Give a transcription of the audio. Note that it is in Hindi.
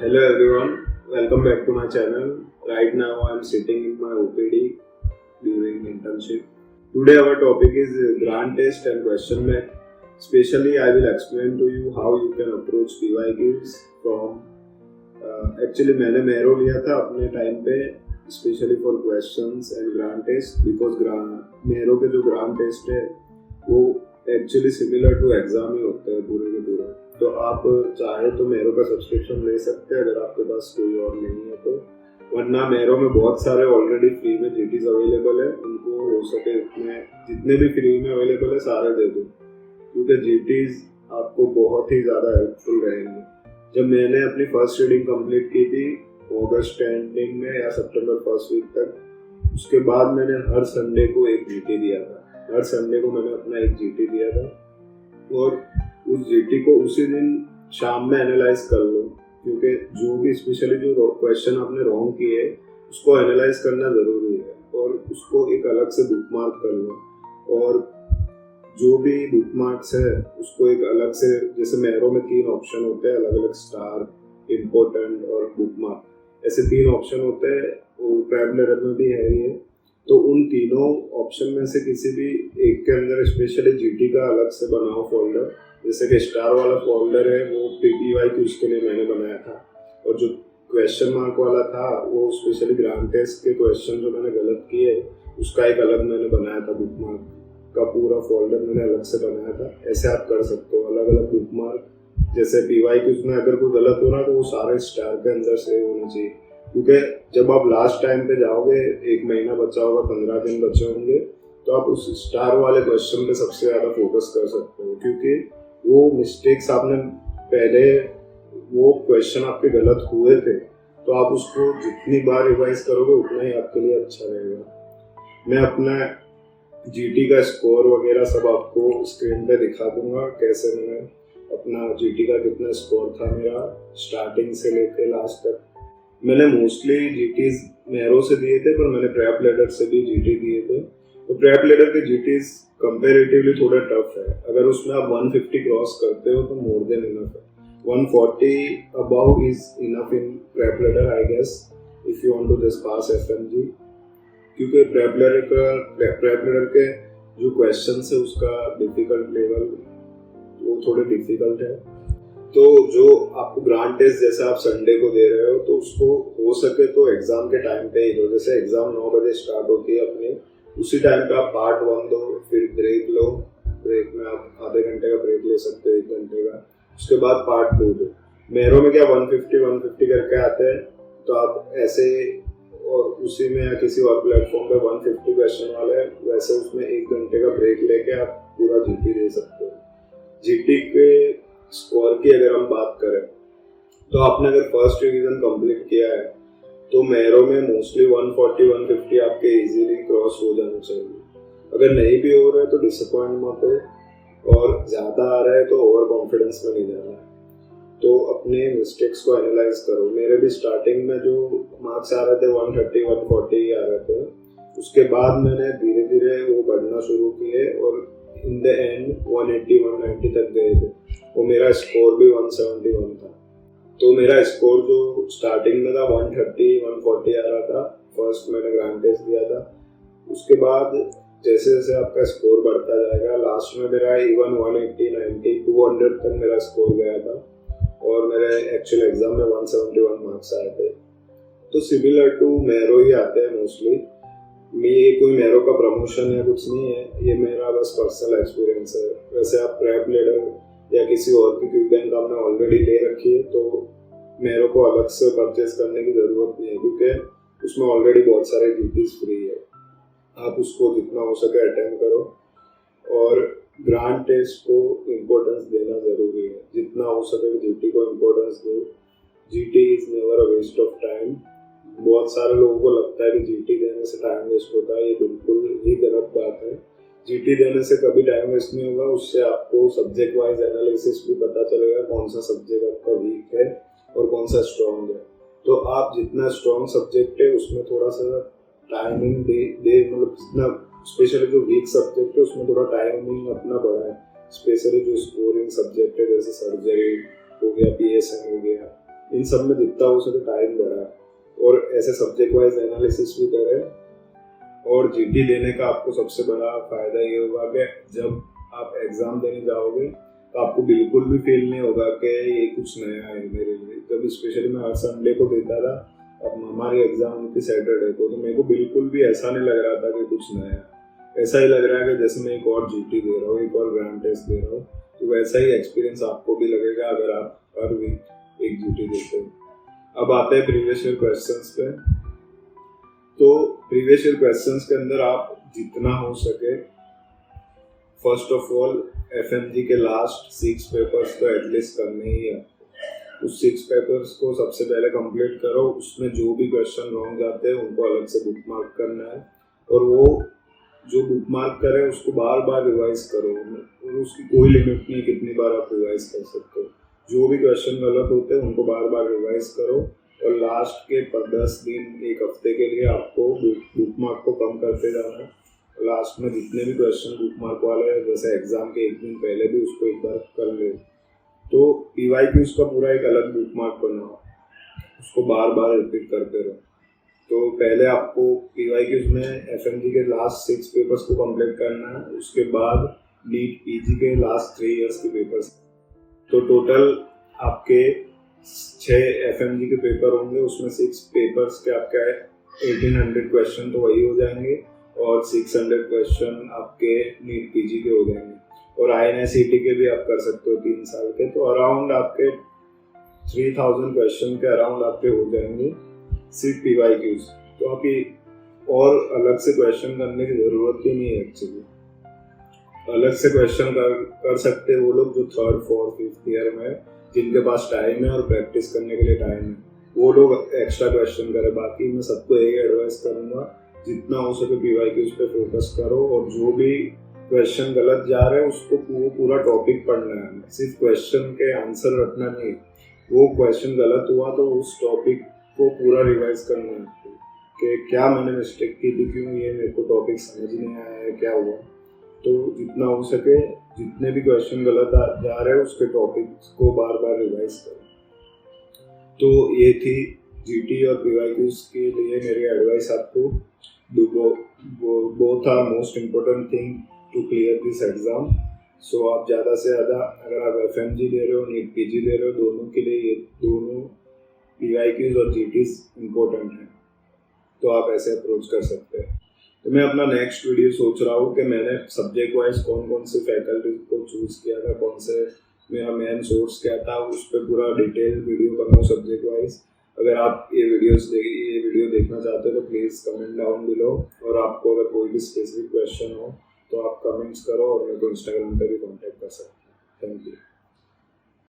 Hello everyone, welcome back to my channel. Right now I am sitting in my OPD during internship. Today our topic is grant test and question bank. Especially I will explain to you how you can approach PYQs from actually मैंने मेरो लिया था अपने टाइम पे specially for questions and grand test because मेरो के जो ग्रांट टेस्ट है वो एक्चुअली सिमिलर टू एग्जाम ही होते हैं पूरे के पूरे। तो आप चाहे तो मेरो का सब्सक्रिप्शन ले सकते हैं अगर आपके पास कोई और नहीं है तो, वरना मेरो में बहुत सारे ऑलरेडी फ्री में जीटीज अवेलेबल है, उनको हो सके उतने जितने भी फ्री में अवेलेबल है सारे दे दो क्योंकि जीटीज आपको बहुत ही ज़्यादा हेल्पफुल रहेंगे। जब मैंने अपनी फर्स्ट रीडिंग कंप्लीट की थी अगस्त एंडिंग में या सितंबर फर्स्ट वीक तक, उसके बाद मैंने हर संडे को एक जीटी दिया था। हर संडे को मैंने अपना एक जीटी दिया था और उस जीटी को उसी दिन शाम में एनालाइज कर लो क्योंकि जो भी स्पेशली जो क्वेश्चन आपने रॉन्ग किए उसको एनालाइज करना ज़रूरी है और उसको एक अलग से बुक मार्क कर लो। और जो भी बुक मार्क्स है उसको एक अलग से, जैसे मेरो में 3 ऑप्शन होते हैं अलग अलग, स्टार, इम्पोर्टेंट और बुक मार्क, ऐसे 3 ऑप्शन होते हैं। वो प्रेप लेटर में भी है ये। तो उन तीनों ऑप्शन में से किसी भी एक के अंदर स्पेशली जीटी का अलग से बनाओ फोल्डर। जैसे कि स्टार वाला फोल्डर है वो PYQs के लिए मैंने बनाया था और जो क्वेश्चन मार्क वाला था वो स्पेशली ग्रांट टेस्ट के क्वेश्चन जो मैंने गलत किए उसका एक अलग मैंने बनाया था। बुक मार्क का पूरा फोल्डर मैंने अलग से बनाया था। ऐसे आप कर सकते हो अलग अलग बुक मार्क। जैसे PYQs में अगर कोई गलत हो रहा तो वो सारे स्टार के अंदर सेव होने चाहिए क्योंकि जब आप लास्ट टाइम पे जाओगे 1 महीना बचा होगा, 15 दिन बचे होंगे, तो आप उस स्टार वाले क्वेश्चन पे सबसे ज़्यादा फोकस कर सकते हो क्योंकि वो मिस्टेक्स आपने पहले, वो क्वेश्चन आपके गलत हुए थे तो आप उसको जितनी बार रिवाइज करोगे उतना ही आपके लिए अच्छा रहेगा। मैं अपना जीटी का स्कोर वगैरह सब आपको स्क्रीन पे दिखा दूंगा, कैसे मैंने अपना जीटी का कितना स्कोर था मेरा स्टार्टिंग से लेके लास्ट तक। मैंने मोस्टली जीटीज मेरो से दिए थे पर मैंने प्रेप लेटर से भी जीटी दिए थे। तो प्रेप लेटर के जीटीज कंपैरेटिवली थोड़े टफ है। अगर उसमें आप 150 क्रॉस करते हो तो मोर देन इनफ है। 140 above is enough in PrepLadder I guess if you want to just pass FMG, क्योंकि प्रेप लेटर के जो क्वेश्चंस है उसका डिफिकल्ट लेवल वो थोड़े डिफिकल्ट है। तो जो आपको ग्रांट टेस्ट जैसे आप संडे को दे रहे हो तो उसको हो सके तो एग्जाम के टाइम पे ही दो। जैसे एग्जाम 9 बजे स्टार्ट होती है अपनी, उसी टाइम पे आप पार्ट 1 दो, फिर ब्रेक लो। ब्रेक में आप आधे घंटे का ब्रेक ले सकते हो, 1 घंटे का। उसके बाद पार्ट 2 दो। मेरो में क्या 150 करके आते हैं तो आप ऐसे और उसी में या किसी और प्लेटफॉर्म पे 150 क्वेश्चन वाले हैं, वैसे उसमें 1 घंटे का ब्रेक लेके आप पूरा जीटी दे सकते हो। जीटी के स्कोर की अगर हम बात करें तो आपने अगर फर्स्ट रिवीजन कंप्लीट किया है तो मेरो में मोस्टली 140-150 आपके इजीली क्रॉस हो जाना चाहिए। अगर नहीं भी हो रहा है तो डिसअपॉइंट मत हो और ज़्यादा आ रहा है तो ओवर कॉन्फिडेंस में नहीं जाना है। तो अपने मिस्टेक्स को एनालाइज करो। मेरे भी स्टार्टिंग में जो मार्क्स आ रहे थे 130-140 आ रहे थे, उसके बाद मैंने धीरे धीरे वो बढ़ना शुरू किए और इन द एंड 180-190 तक गए थे और मेरा स्कोर भी 171 था। तो मेरा स्कोर जो स्टार्टिंग में था 130-140 आ रहा था, फर्स्ट मैंने ग्रांट टेस्ट दिया था। उसके बाद जैसे जैसे आपका स्कोर बढ़ता जाएगा, लास्ट में मेरा इवन 180-90-200 तक मेरा स्कोर गया था और मेरे एक्चुअल एग्जाम में 171 मार्क्स आए थे। तो सिमिलर टू मेरो ही आते हैं मोस्टली। ये कोई मेरो का प्रमोशन या कुछ नहीं है, ये मेरा बस पर्सनल एक्सपीरियंस है। वैसे आप प्रेप लेटर या किसी और की क्यू बैंक आपने ऑलरेडी ले रखी है तो मेरो को अलग से परचेज करने की ज़रूरत नहीं है क्योंकि उसमें ऑलरेडी बहुत सारे जीटीज फ्री है। आप उसको जितना हो सके अटेंड करो और ग्रांट टेस्ट को इम्पोर्टेंस देना ज़रूरी है। जितना हो सके जीटी को इम्पोर्टेंस दो। GT is never a waste of time. बहुत सारे लोगों को लगता है कि जीटी देने से टाइम वेस्ट होता है, ये बिल्कुल ही गलत बात है। जीटी देने से कभी टाइम वेस्ट नहीं होगा। उससे आपको सब्जेक्ट वाइज एनालिसिस भी पता चलेगा कौन सा सब्जेक्ट आपका वीक है और कौन सा स्ट्रॉन्ग है। तो आप जितना स्ट्रॉन्ग सब्जेक्ट है उसमें थोड़ा सा टाइमिंग दे मतलब जितना स्पेशली जो वीक सब्जेक्ट है उसमें थोड़ा टाइमिंग अपना बढ़ाए। स्पेशली जो स्कोरिंग सब्जेक्ट है जैसे सर्जरी हो गया, PSM हो गया, इन सब में जितना हो सके टाइम बढ़ाएं और ऐसे सब्जेक्ट वाइज एनालिसिस भी करें। और जीटी देने का आपको सबसे बड़ा फायदा ये होगा कि जब आप एग्जाम देने जाओगे तो आपको बिल्कुल भी फील नहीं होगा कि ये कुछ नया है मेरे लिए। जब स्पेशली मैं हर संडे को देता था, अब हमारी एग्जाम थी सैटरडे को, तो मेरे को बिल्कुल भी ऐसा नहीं लग रहा था कि कुछ नया, ऐसा ही लग रहा है कि जैसे मैं एक और जीटी दे रहा हूँ, एक और ग्रांड टेस्ट दे रहा हूँ। तो वैसा ही एक्सपीरियंस आपको भी लगेगा अगर आप हर वीक एक जीटी देते हो। अब आते हैं प्रीवियस ईयर क्वेश्चंस पे। तो प्रीवियस ईयर क्वेश्चंस के अंदर आप जितना हो सके फर्स्ट ऑफ ऑल एफएमजी के लास्ट 6 पेपर्स तो एटलीस्ट करने ही है। उस 6 पेपर्स को सबसे पहले कंप्लीट करो। उसमें जो भी क्वेश्चन रॉन्ग जाते हैं उनको अलग से बुक मार्क करना है, और वो जो बुक मार्क करे उसको बार बार रिवाइज करो, और उसकी कोई लिमिट नहीं कितनी बार आप रिवाइज कर सकते हो। जो भी क्वेश्चन गलत होते हैं उनको बार बार रिवाइज करो, और लास्ट के 10 दिन एक हफ्ते के लिए आपको बुक मार्क को कम करते जाना है। लास्ट में जितने भी क्वेश्चन बुक मार्क वाले हैं, जैसे एग्जाम के एक दिन पहले भी उसको एक बार कर ले। तो पीवाईक्यूज का पूरा एक अलग बुक मार्क बनाओ, उसको बार बार रिपीट करते रहो। तो पहले आपको पीवाईक्यूज में एफएमजी के लास्ट 6 पेपर्स को कंप्लीट करना है, उसके बाद नीट पीजी के लास्ट 3 इयर्स के पेपर्स। तो टोटल आपके 6 एफएमजी के पेपर होंगे, उसमें 6 पेपर्स के आपके 1800 क्वेश्चन तो वही हो जाएंगे, और 600 क्वेश्चन आपके नीट पीजी के हो जाएंगे। और INICET के भी आप कर सकते हो 3 साल के, तो अराउंड आपके 3000 क्वेश्चन के अराउंड आपके हो जाएंगे सिर्फ पीवाईक्यूज। तो आप ये और अलग से क्वेश्चन करने की जरूरत ही नहीं है एक्चुअली। अलग से क्वेश्चन कर सकते हैं वो लोग जो 3rd, 4th, 5th ईयर में, जिनके पास टाइम है और प्रैक्टिस करने के लिए टाइम है, वो लोग एक्स्ट्रा क्वेश्चन करें। बाकी मैं सबको यही एडवाइस करूंगा, जितना हो सके पीवाईक्यूज पे फोकस करो, और जो भी क्वेश्चन गलत जा रहे हैं उसको पूरा टॉपिक पढ़ना है, सिर्फ क्वेश्चन के आंसर रटना नहीं। वो क्वेश्चन गलत हुआ तो उस टॉपिक को पूरा रिवाइज करना है कि क्या मैंने मिस्टेक की थी, क्यों ये मेरे को टॉपिक समझ नहीं आया है, क्या हुआ। तो जितना हो सके जितने भी क्वेश्चन गलत जा रहे हैं उसके टॉपिक्स को बार बार रिवाइज करें। तो ये थी जीटी और पीवाईक्यूज के लिए मेरी एडवाइस आपको। Both are most important thing to clear this exam. So आप ज़्यादा से ज़्यादा, अगर आप एफएमजी दे रहे हो, नीट पीजी दे रहे हो, दोनों के लिए ये दोनों पीवाईक्यूज और जीटीज इम्पोर्टेंट हैं, तो आप ऐसे अप्रोच कर सकते हैं। तो मैं अपना नेक्स्ट वीडियो सोच रहा हूँ कि मैंने सब्जेक्ट वाइज कौन कौन से फैकल्टी को चूज़ किया था, कौन से मेरा मेन सोर्स क्या था, उस पर पूरा डिटेल वीडियो बनाऊँ सब्जेक्ट वाइज। अगर आप ये वीडियो देखना चाहते हो तो प्लीज़ कमेंट डाउन बिलो, और आपको अगर कोई भी स्पेसिफिक क्वेश्चन हो तो आप कमेंट्स करो, और मेरे को इंस्टाग्राम पे भी कॉन्टैक्ट कर सकते हैं। Thank you.